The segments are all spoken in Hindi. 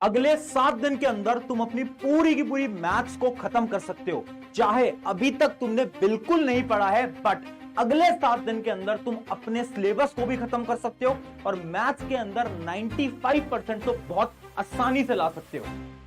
अगले 7 दिन के अंदर तुम अपनी पूरी की पूरी मैथ्स को खत्म कर सकते हो। चाहे अभी तक तुमने बिल्कुल नहीं पढ़ा है, बट अगले 7 दिन के अंदर तुम अपने सिलेबस को भी खत्म कर सकते हो और मैथ्स के अंदर 95% तो बहुत आसानी से ला सकते हो।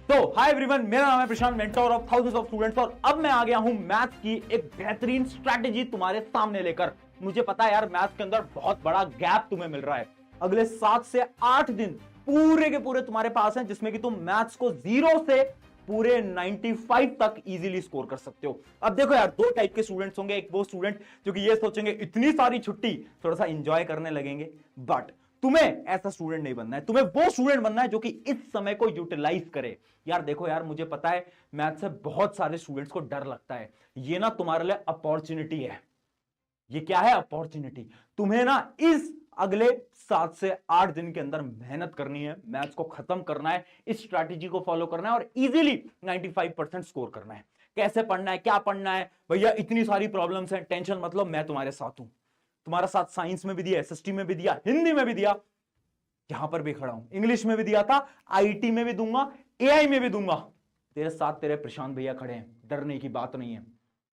तो हाय एवरीवन, मेरा नाम है Prashant, mentor of thousands of students, और अब मैं आ गया हूं मैथ्स की एक बेहतरीन स्ट्रैटेजी तुम्हारे सामने लेकर। मुझे पता है यार, मैथ्स के अंदर बहुत बड़ा गैप तुम्हें मिल रहा है। अगले 7 से 8 दिन पूरे के पूरे तुम्हारे पास हैं, जिसमें कि तुम मैथ्स को 0 से पूरे 95 तक इजीली स्कोर कर सकते हो। अब देखो यार, दो टाइप के स्टूडेंट्स होंगे। एक वो स्टूडेंट जो कि ये सोचेंगे इतनी सारी छुट्टी, थोड़ा सा एंजॉय करने लगेंगे, बट तुम्हें ऐसा स्टूडेंट नहीं बनना है। तुम्हें वो स्टूडेंट बनना है जो कि इस समय को यूटिलाइज करे। यार देखो यार, मुझे पता है मैथ से बहुत सारे स्टूडेंट्स को डर लगता है। ये ना तुम्हारे लिए अपॉर्चुनिटी है। ये क्या है? अपॉर्चुनिटी। तुम्हें ना इस अगले 7 से 8 दिन के अंदर मेहनत करनी है, मैथ्स को खत्म करना है, इस स्ट्रैटेजी को फॉलो करना है और इजीली 95% स्कोर करना है। कैसे पढ़ना है, क्या पढ़ना है? भैया इतनी सारी प्रॉब्लम्स हैं, टेंशन मतलब, मैं तुम्हारे साथ हूं। तुम्हारा साथ साइंस में भी दिया, एसएसटी में भी दिया, हिंदी में भी दिया, यहां पर भी खड़ा हूं, इंग्लिश में भी दिया था, आईटी में भी दूंगा, एआई में भी दूंगा। तेरे साथ तेरे प्रशांत भैया खड़े हैं, डरने की बात नहीं है।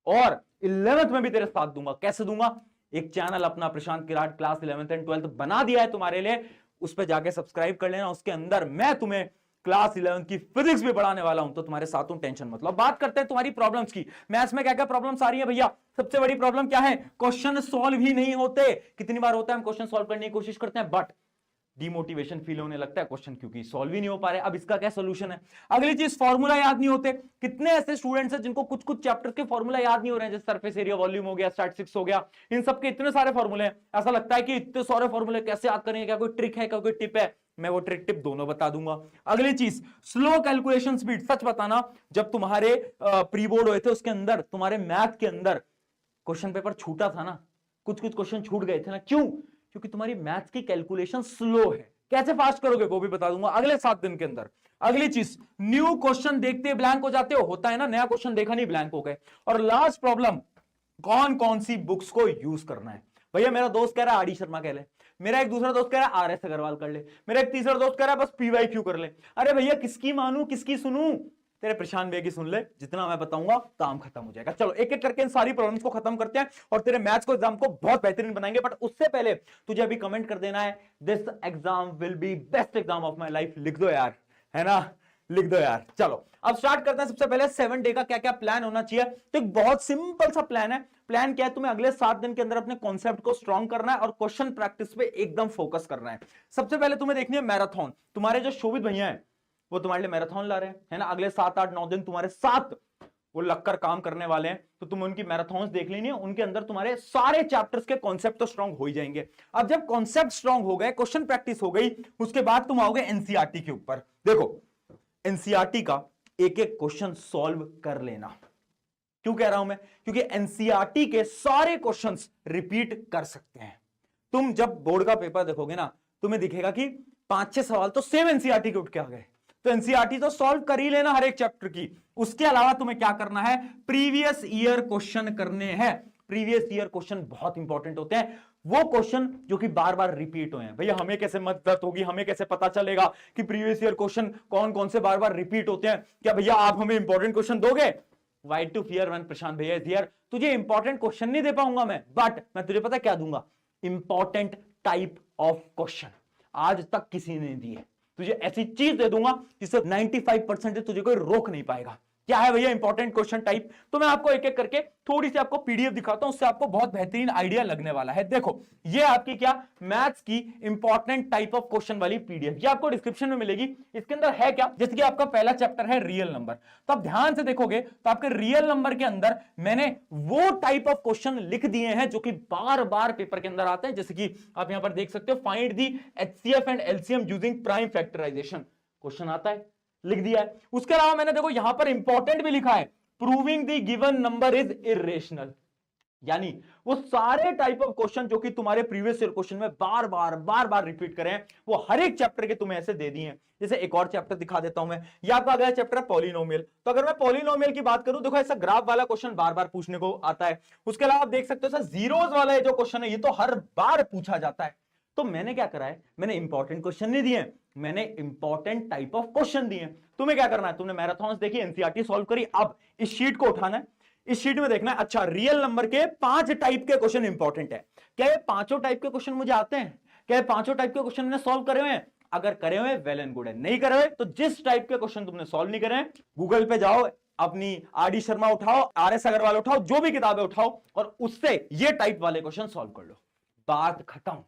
और 11th में भी तेरे साथ दूंगा। कैसे दूंगा? एक चैनल अपना प्रशांत किराट क्लास 11th एंड 12th बना दिया है तुम्हारे लिए, उस पर जाके सब्सक्राइब कर लेना। उसके अंदर मैं तुम्हें क्लास 11th की फिजिक्स भी पढ़ाने वाला हूं, तो तुम्हारे साथ हूं, टेंशन मतलब। बात करते हैं तुम्हारी प्रॉब्लम्स की। मैथ्स में क्या क्या प्रॉब्लम्स आ रही है भैया? सबसे बड़ी प्रॉब्लम क्या है? क्वेश्चन सॉल्व ही नहीं होते। कितनी बार होता है हम क्वेश्चन सॉल्व करने की कोशिश करते हैं, बट डिमोटिवेशन फील होने लगता है क्वेश्चन क्योंकि सॉल्व ही नहीं हो पा रहे। अब इसका क्या सोल्यूशन है? अगली चीज, फॉर्मूला याद नहीं होते। कितने ऐसे स्टूडेंट्स हैं जिनको कुछ कुछ चैप्टर के फॉर्मूला याद नहीं हो रहे हैं, जैसे सरफेस एरिया, वॉल्यूम हो गया, स्टैटिस्टिक्स हो गया, इन सब के इतने सारे फॉर्मूले हैं। ऐसा लगता है कि इतने सारे फॉर्मूले कैसे याद करेंगे? क्या कोई ट्रिक है, क्या कोई टिप है? मैं वो ट्रिक टिप दोनों बता दूंगा। अगली चीज, स्लो कैलकुलेशन स्पीड। सच बताना, जब तुम्हारे प्री बोर्ड हुए थे उसके अंदर, तुम्हारे मैथ के अंदर क्वेश्चन पेपर छूटा था ना, कुछ कुछ क्वेश्चन छूट गए थे ना। क्यों? क्योंकि तुम्हारी मैथ्स की कैलकुलेशन स्लो है। कैसे फास्ट करोगे वो भी बता दूंगा अगले 7 दिन के अंदर। अगली चीज, न्यू क्वेश्चन देखते ब्लैंक हो जाते हो, होता है ना, नया क्वेश्चन देखा नहीं ब्लैंक हो गए। और लास्ट प्रॉब्लम, कौन कौन सी बुक्स को यूज करना है। भैया मेरा दोस्त कह रहा है आर डी शर्मा कह ले, मेरा एक दूसरा दोस्त कह रहा है आर एस अग्रवाल कर ले, मेरा एक तीसरा दोस्त कह रहा है बस पीवाईक्यू कर ले। अरे भैया किसकी मानू, किसकी सुनूं? तेरे प्रशांत भैया की सुन ले, जितना मैं बताऊंगा काम खत्म हो जाएगा। चलो एक एक करके इन सारी प्रॉब्लम्स को खत्म करते हैं और तेरे मैथ्स को एग्जाम को बहुत बेहतरीन बनाएंगे। बट उससे पहले तुझे अभी कमेंट कर देना है, this exam will be best exam of my life. लिख दो यार, है ना, लिख दो यार। चलो अब स्टार्ट करते हैं। सबसे पहले 7 डे का क्या क्या प्लान होना चाहिए। तो एक बहुत सिंपल सा प्लान है। प्लान क्या है? तुम्हें अगले 7 दिन के अंदर अपने कॉन्सेप्ट को स्ट्रॉन्ग करना है और क्वेश्चन प्रैक्टिस पे एकदम फोकस करना है। सबसे पहले तुम्हें देखनी है मैराथन। तुम्हारे जो शोभित भैया हैं वो तुम्हारे लिए मैराथन ला रहे हैं, है ना। अगले 7 8 9 दिन तुम्हारे साथ वो लगकर काम करने वाले हैं, तो तुम्हें उनकी मैराथन्स देख लेनी है। उनके अंदर तुम्हारे सारे चैप्टर्स के कॉन्सेप्ट तो स्ट्रांग हो ही जाएंगे। अब जब कॉन्सेप्ट स्ट्रांग हो गए, क्वेश्चन प्रैक्टिस हो गई, उसके बाद तुम आओगे एनसीईआरटी के ऊपर। देखो एनसीईआरटी का एक एक क्वेश्चन सॉल्व कर लेना। क्यों कह रहा हूं मैं? क्योंकि एनसीईआरटी के सारे क्वेश्चंस रिपीट कर सकते हैं। तुम जब बोर्ड का पेपर देखोगे ना, तुम्हें दिखेगा कि 5-6 सवाल तो सेम एनसीईआरटी के उठ के आ गए। तो एनसीईआरटी तो सॉल्व कर ही लेना हर एक चैप्टर की। उसके अलावा तुम्हें क्या करना है? प्रीवियस ईयर क्वेश्चन करने हैं। प्रीवियस ईयर क्वेश्चन बहुत इंपॉर्टेंट होते हैं, वो क्वेश्चन जो कि बार बार रिपीट हुए हैं। भैया हमें कैसे मदद होगी, हमें कैसे पता चलेगा कि प्रीवियस ईयर क्वेश्चन कौन कौन से बार बार रिपीट होते हैं? क्या भैया आप हमें इंपॉर्टेंट क्वेश्चन दोगे? वाइट टू फियर वन प्रशांत भैया इज हियर। तुझे इंपॉर्टेंट क्वेश्चन नहीं दे पाऊंगा मैं, बट मैं तुझे पता क्या दूंगा? Important type of question. आज तक किसी ने दिए, तुझे ऐसी चीज दे दूंगा जिससे 95% तुझे कोई रोक नहीं पाएगा। क्या है भैया इंपॉर्टेंट क्वेश्चन टाइप? तो मैं आपको एक एक करके थोड़ी सी आपको पीडीएफ दिखाता हूं, उससे आपको बहुत बेहतरीन आइडिया लगने वाला है। देखो ये आपकी क्या, मैथ्स की इंपॉर्टेंट टाइप ऑफ क्वेश्चन वाली पीडीएफ, ये आपको डिस्क्रिप्शन में मिलेगी। इसके अंदर है क्या? जैसे कि आपका पहला चैप्टर है रियल नंबर, तो आप ध्यान से देखोगे तो आपके रियल नंबर के अंदर मैंने वो टाइप ऑफ क्वेश्चन लिख दिए हैं जो कि बार बार पेपर के अंदर आते हैं। जैसे कि आप यहां पर देख सकते हो, find the HCF and LCM using prime factorisation, question आता है, लिख दिया है। उसके अलावा मैंने देखो यहां पर इंपॉर्टेंट भी लिखा है, proving the given number is irrational. यानी वो सारे टाइप ऑफ क्वेश्चन जो कि तुम्हारे प्रीवियस ईयर क्वेश्चन में बार बार रिपीट करें, वो हर एक चैप्टर के तुम्हें ऐसे दे दिए हैं। जैसे एक और चैप्टर दिखा देता हूं मैं, ये आपका अगला चैप्टर है पॉलिनोमियल। तो अगर मैं पॉलिनोमियल की बात करूं, देखो ऐसा ग्राफ वाला क्वेश्चन बार बार पूछने को आता है। उसके अलावा आप देख सकते हो सर जीरोस वाला जो क्वेश्चन है, ये तो हर बार पूछा जाता है। तो मैंने क्या करा है, मैंने इंपॉर्टेंट क्वेश्चन नहीं दिए, मैंने इंपॉर्टेंट टाइप ऑफ क्वेश्चन दिए। तुम्हें क्या करना है, तुमने मैराथन देखी, एनसीईआरटी सॉल्व करी, अब इस शीट को उठाना है, इस शीट में देखना है अच्छा रियल नंबर के 5 टाइप के क्वेश्चन इंपॉर्टेंट है, क्या ये पांचों टाइप के क्वेश्चन मुझे आते हैं, क्या ये पांचों टाइप के क्वेश्चन मैंने सॉल्व करे हुए हैं? अगर करे हुए वेल एंड गुड है, नहीं करे हुए तो जिस टाइप के क्वेश्चन तुमने सॉल्व नहीं करे, गूगल पे जाओ, अपनी आर.डी. शर्मा उठाओ, आर.एस. अग्रवाल उठाओ, जो भी किताबें उठाओ और उससे ये टाइप वाले क्वेश्चन सॉल्व कर लो, बात खत्म।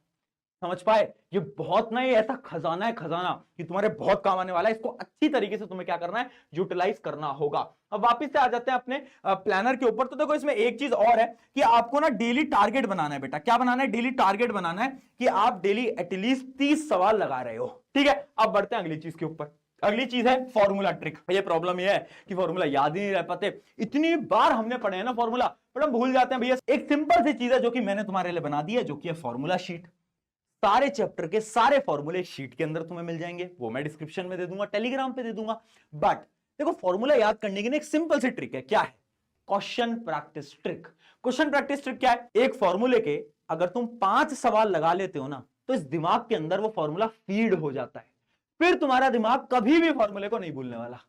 समझ पाए? ये बहुत नहीं, ऐसा खजाना है, खजाना कि तुम्हारे बहुत काम आने वाला है, इसको अच्छी तरीके से तुम्हें क्या करना है, यूटिलाइज करना होगा। अब वापस से आ जाते हैं अपने प्लानर के ऊपर। तो देखो इसमें एक चीज और है कि आपको ना डेली टारगेट बनाना है बेटा। क्या बनाना है? डेली टारगेट बनाना है कि आप डेली एटलीस्ट 30 सवाल लगा रहे हो। ठीक है, अब बढ़ते हैं अगली चीज के ऊपर। अगली चीज है फॉर्मूला ट्रिक। ये प्रॉब्लम ये है कि फॉर्मूला याद ही नहीं रह पाते, इतनी बार हमने पढ़े हैं ना फॉर्मूला, पर हम भूल जाते हैं। भैया एक सिंपल सी चीज है जो कि मैंने तुम्हारे लिए बना दी है, जो कि है फॉर्मूला शीट। सारे चैप्टर के सारे फॉर्मूले शीट के अंदर तुम्हें मिल जाएंगे, वो मैं डिस्क्रिप्शन में दे दूंगा, टेलीग्राम पे दे दूंगा। बट देखो फॉर्मूला याद करने की ना एक सिंपल सी ट्रिक है। क्या है? Question practice trick. Question practice trick क्या है? एक फॉर्मूले के अगर तुम 5 सवाल लगा लेते हो ना, तो इस दिमाग के अंदर वो फॉर्मूला फीड हो जाता है, फिर तुम्हारा दिमाग कभी भी फॉर्मूले को नहीं भूलने वाला।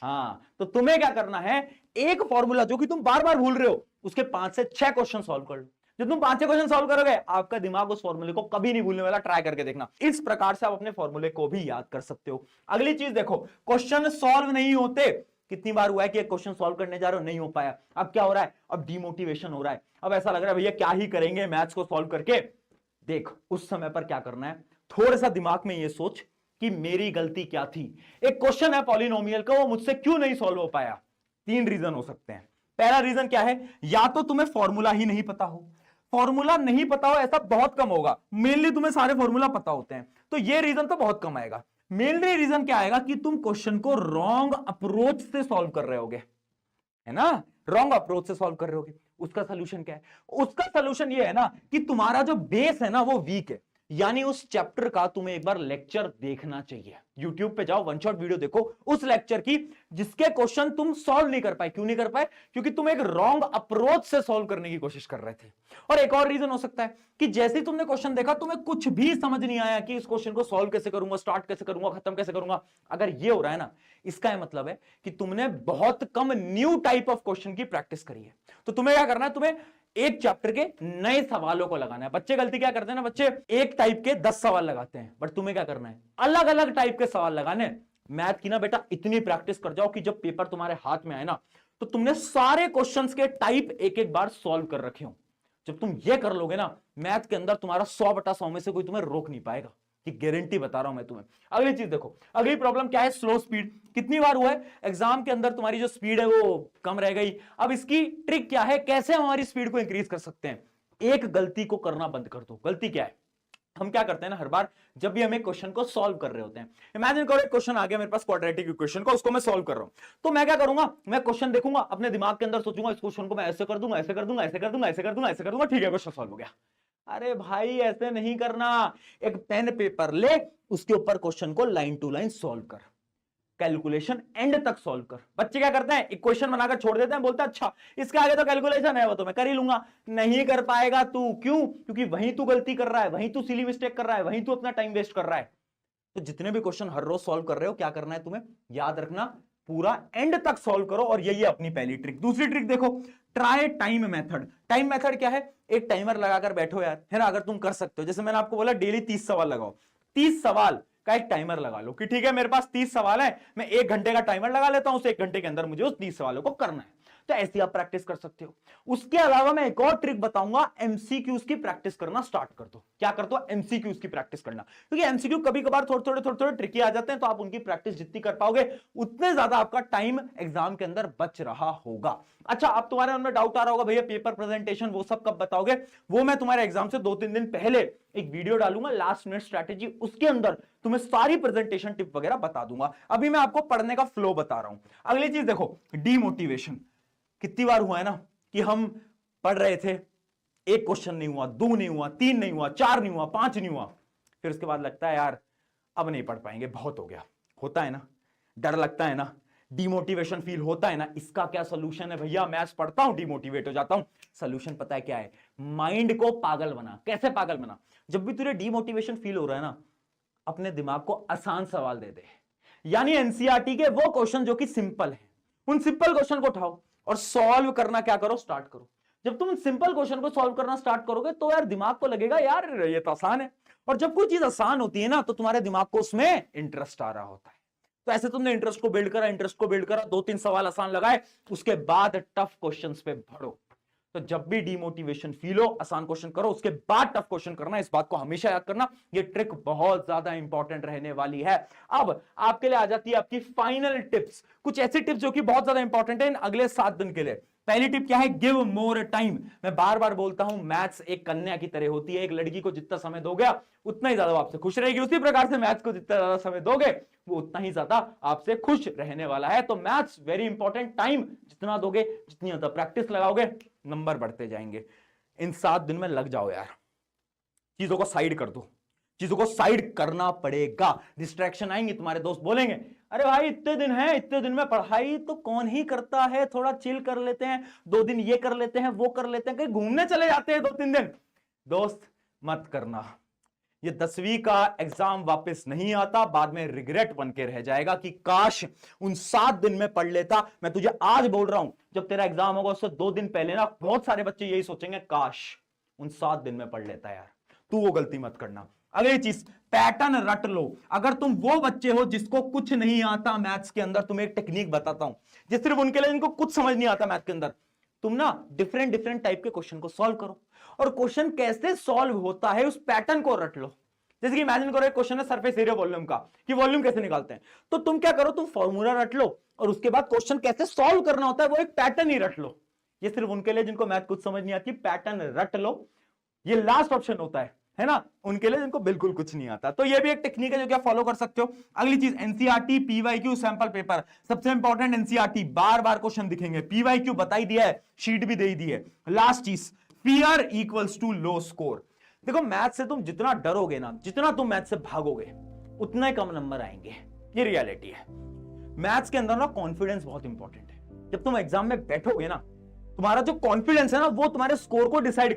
हाँ, तो तुम्हें क्या करना है, एक फॉर्मूला जो कि तुम बार बार भूल रहे हो, उसके 5 से 6 क्वेश्चन सॉल्व कर लो। जब तुम 5-6 क्वेश्चन सॉल्व करोगे, आपका दिमाग उस फॉर्मूले को कभी नहीं भूलने वाला। ट्राई करके देखना, इस प्रकार से आप अपने फॉर्मूले को भी याद कर सकते हो। अगली चीज देखो, क्वेश्चन सॉल्व नहीं होते। कितनी बार हुआ है कि एक क्वेश्चन सॉल्व करने जा रहे हो, नहीं हो पाया, अब क्या हो रहा है, अब डिमोटिवेशन हो रहा है, अब ऐसा लग रहा है भैया क्या ही करेंगे मैथ्स को सॉल्व करके। देख, उस समय पर क्या करना है, थोड़ा सा दिमाग में ये सोच कि मेरी गलती क्या थी। एक क्वेश्चन है पॉलिनोमियल का, वो मुझसे क्यों नहीं सॉल्व हो पाया? 3 रीजन हो सकते हैं। पहला रीजन क्या है, या तो तुम्हें फॉर्मूला ही नहीं पता हो। फॉर्मूला नहीं पता हो ऐसा बहुत कम होगा, मेनली तुम्हें सारे फॉर्मूला पता होते हैं, तो ये रीजन तो बहुत कम आएगा। मेनली रीजन क्या आएगा कि तुम क्वेश्चन को रॉन्ग अप्रोच से सॉल्व कर रहे होगे, है ना, रॉन्ग अप्रोच से सॉल्व कर रहे होगे। उसका सोल्यूशन क्या है? उसका सोल्यूशन ये है ना कि तुम्हारा जो बेस है ना वो वीक है, यानी उस चैप्टर का तुम्हें एक बार लेक्चर देखना चाहिए। YouTube पे जाओ, वन शॉट वीडियो देखो उस लेक्चर की जिसके क्वेश्चन तुम सॉल्व नहीं कर पाए। क्यों नहीं कर पाए? क्योंकि तुम एक रॉन्ग अप्रोच से सॉल्व करने की कोशिश कर रहे थे। और एक और रीजन हो सकता है कि जैसे ही तुमने क्वेश्चन देखा, तुम्हें कुछ भी समझ नहीं आया कि इस क्वेश्चन को सॉल्व कैसे करूंगा, स्टार्ट कैसे करूंगा, खत्म कैसे करूंगा। अगर ये हो रहा है ना, इसका यह मतलब है कि तुमने बहुत कम न्यू टाइप ऑफ क्वेश्चन की प्रैक्टिस करी है। तो तुम्हें क्या करना है, तुम्हें एक चैप्टर के नए सवालों को लगाना है। बच्चे गलती क्या करते हैं ना, बच्चे एक टाइप के 10 सवाल लगाते हैं, बट तुम्हें क्या करना है, अलग अलग टाइप के सवाल लगाने। मैथ की ना बेटा इतनी प्रैक्टिस कर जाओ कि जब पेपर तुम्हारे हाथ में आए ना, तो तुमने सारे क्वेश्चंस के टाइप एक एक बार सॉल्व कर रखे हो। जब तुम ये कर लोगे ना, मैथ के अंदर तुम्हारा 100/100 में से कोई तुम्हें रोक नहीं पाएगा, कि गारंटी बता रहा हूं मैं तुम्हें। अगली चीज देखो, अगली प्रॉब्लम क्या है, स्लो स्पीड। कितनी बार हुआ है एग्जाम के अंदर तुम्हारी जो स्पीड है वो कम रह गई। अब इसकी ट्रिक क्या है, कैसे हम हमारी स्पीड को इंक्रीज कर सकते हैं? एक गलती को करना बंद कर दो। गलती क्या है? हम क्या करते हैं ना, हर बार जब भी हम एक क्वेश्चन को सॉल्व कर रहे होते हैं, इमेजिन करो एक क्वेश्चन आ गया मेरे पास क्वाड्रेटिक इक्वेशन का, उसको मैं सॉल्व कर रहा हूं, तो मैं क्या करूंगा, मैं क्वेश्चन देखूंगा, अपने दिमाग के अंदर सोचूंगा इस क्वेश्चन को मैं ऐसे कर दूंगा, ऐसे कर दूंगा, ऐसे कर दूंगा, ऐसे कर दूंगा, ऐसे कर दूंगा, ठीक है क्वेश्चन सॉल्व हो गया। अरे भाई ऐसे नहीं करना, एक पेन पेपर ले, उसके ऊपर क्वेश्चन को लाइन टू लाइन सॉल्व कर, कैलकुलेशन एंड तक सॉल्व कर। बच्चे क्या करते हैं, इक्वेशन बनाकर छोड़ देते हैं, बोलते हैं अच्छा इसके आगे तो कैलकुलेशन है, वो तो मैं कर ही लूंगा। नहीं कर पाएगा तू, क्यों? क्योंकि वहीं तू गलती कर रहा है, वहीं तू सिली मिस्टेक कर रहा है, वहीं तू अपना टाइम वेस्ट कर रहा है। तो जितने भी क्वेश्चन हर रोज सॉल्व कर रहे हो, क्या करना है तुम्हें, याद रखना पूरा एंड तक सॉल्व करो। और यही अपनी पहली ट्रिक। दूसरी ट्रिक देखो, try time method. Time method क्या है, एक टाइमर लगाकर बैठो यार, है ना। अगर तुम कर सकते हो, जैसे मैंने आपको बोला डेली 30 सवाल लगाओ, 30 सवाल का एक टाइमर लगा लो कि ठीक है मेरे पास 30 सवाल है, मैं 1 घंटे का टाइमर लगा लेता हूं, उस 1 घंटे के अंदर मुझे उस 30 सवालों को करना है। तो ऐसी आप प्रैक्टिस कर सकते हो। उसके अलावा मैं एक और ट्रिक बताऊंगा, एमसीक्यूज की प्रैक्टिस करना स्टार्ट कर दो। क्या कर दो, एमसीक्यूज की प्रैक्टिस करना, क्योंकि एमसीक्यू कभी कभार थोड़े थोड़े ट्रिकी आ जाते हैं, तो आप उनकी प्रैक्टिस जितनी कर पाओगे उतने ज्यादा आपका टाइम एग्जाम के अंदर बच रहा होगा। अच्छा, अब तुम्हारे मन में डाउट आ रहा होगा, भैया पेपर प्रेजेंटेशन वो सब कब बताओगे? वो मैं तुम्हारे एग्जाम से 2-3 दिन पहले एक वीडियो डालूंगा, लास्ट मिनट स्ट्रैटेजी, उसके अंदर तुम्हें सारी प्रेजेंटेशन टिप वगैरह बता दूंगा। अभी मैं आपको पढ़ने का फ्लो बता रहा हूं। अगली चीज देखो, डीमोटिवेशन। कितनी बार हुआ है ना कि हम पढ़ रहे थे, एक क्वेश्चन नहीं हुआ, 2 नहीं हुआ, 3 नहीं हुआ, 4 नहीं हुआ, 5 नहीं हुआ, फिर उसके बाद लगता है यार अब नहीं पढ़ पाएंगे, बहुत हो गया। होता है ना, डर लगता है ना। डिमोटिवेशन फील होता है ना, इसका क्या सोल्यूशन है भैया? मैथ्स पढ़ता हूं, डिमोटिवेट हो जाता हूं। सोल्यूशन पता है क्या है? माइंड को पागल बना। कैसे पागल बना? जब भी तुझे डिमोटिवेशन फील हो रहा है ना, अपने दिमाग को आसान सवाल दे दे। यानी एनसीईआरटी के वो क्वेश्चन जो कि सिंपल है, उन सिंपल क्वेश्चन को उठाओ और सॉल्व करना क्या करो, स्टार्ट करो। जब तुम सिंपल क्वेश्चन को सॉल्व करना स्टार्ट करोगे तो यार दिमाग को लगेगा यार ये तो आसान है। और जब कोई चीज आसान होती है ना तो तुम्हारे दिमाग को उसमें इंटरेस्ट आ रहा होता है। तो ऐसे तुमने इंटरेस्ट को बिल्ड करा, इंटरेस्ट को बिल्ड करा, 2-3 सवाल आसान लगाए, उसके बाद टफ क्वेश्चंस पे बढ़ो। तो जब भी डिमोटिवेशन फील हो, आसान क्वेश्चन करो, उसके बाद टफ क्वेश्चन करना। इस बात को हमेशा याद करना, ये ट्रिक बहुत ज्यादा इंपॉर्टेंट रहने वाली है। अब आपके लिए आ जाती है आपकी फाइनल टिप्स, कुछ ऐसी टिप्स जो कि बहुत ज्यादा इंपॉर्टेंट है इन अगले 7 दिन के लिए। पहली टिप क्या है? Give more time. मैं बार बार बोलता हूं, मैथ्स एक कन्या की तरह होती है। एक लड़की को जितना समय दोगे उतना ही ज्यादा वो आपसे खुश रहेगी। उसी प्रकार से मैथ्स को जितना ज्यादा समय दोगे वो उतना ही ज्यादा आपसे खुश रहने वाला है। तो मैथ्स वेरी इंपॉर्टेंट। टाइम जितना दोगे, जितनी ज्यादा प्रैक्टिस लगाओगे, नंबर बढ़ते जाएंगे। इन 7 दिन में लग जाओ यार, चीजों को साइड कर दो, चीजों को साइड करना पड़ेगा। डिस्ट्रैक्शन आएंगे, तुम्हारे दोस्त बोलेंगे अरे भाई इतने दिन है, इतने दिन में पढ़ाई तो कौन ही करता है, थोड़ा चिल कर लेते हैं, 2 दिन ये कर लेते हैं, वो कर लेते हैं, कहीं घूमने चले जाते हैं 2-3 दिन। दोस्त मत करना। ये 10वीं का एग्जाम वापस नहीं आता, बाद में रिग्रेट बन के रह जाएगा कि काश उन 7 दिन में पढ़ लेता। मैं तुझे आज बोल रहा हूं, जब तेरा एग्जाम होगा उससे 2 दिन पहले ना बहुत सारे बच्चे यही सोचेंगे काश उन 7 दिन में पढ़ लेता। यार तू वो गलती मत करना। अगली चीज, पैटर्न रट लो। अगर तुम वो बच्चे हो जिसको कुछ नहीं आता मैथ्स के अंदर, तुम्हें एक टेक्निक बताता हूं जो सिर्फ उनके लिए जिनको कुछ समझ नहीं आता मैथ्स के अंदर। तुम ना डिफरेंट टाइप के क्वेश्चन को सॉल्व करो, और क्वेश्चन कैसे सॉल्व होता है उस पैटर्न को रट लो। जैसे कि इमेजिन करो एक क्वेश्चन है सरफेस एरिया वॉल्यूम का, कि वॉल्यूम कैसे निकालते हैं, तो तुम क्या करो, तुम फॉर्मूला रट लो और उसके बाद क्वेश्चन कैसे सॉल्व करना होता है वो एक पैटर्न ही रट लो। ये सिर्फ उनके लिए जिनको मैथ कुछ समझ नहीं आती, पैटर्न रट लो। ये लास्ट ऑप्शन होता है ना, उनके लिए जिनको बिल्कुल कुछ नहीं आता। तो ये भी एक टेक्निक है जो क्या फॉलो कर सकते हो। अगली चीज, एनसीईआरटी पीवाईक्यू सैंपल पेपर, सबसे इंपॉर्टेंट एनसीईआरटी, बार बार क्वेश्चन दिखेंगे, पीवाईक्यू बता ही दिया है, शीट भी दे ही दी है। लास्ट चीज, fear equals to low score. देखो मैथ से तुम जितना डरोगे ना, जितना तुम मैथ से भागोगे, उतना ही कम नंबर आएंगे। ये रियलिटी है। मैथ्स के अंदर ना कॉन्फिडेंस बहुत इंपॉर्टेंट है। जब तुम एग्जाम में बैठोगे ना, तुम्हारा जो कॉन्फिडेंस है ना वो तुम्हारे स्कोर को डिसाइड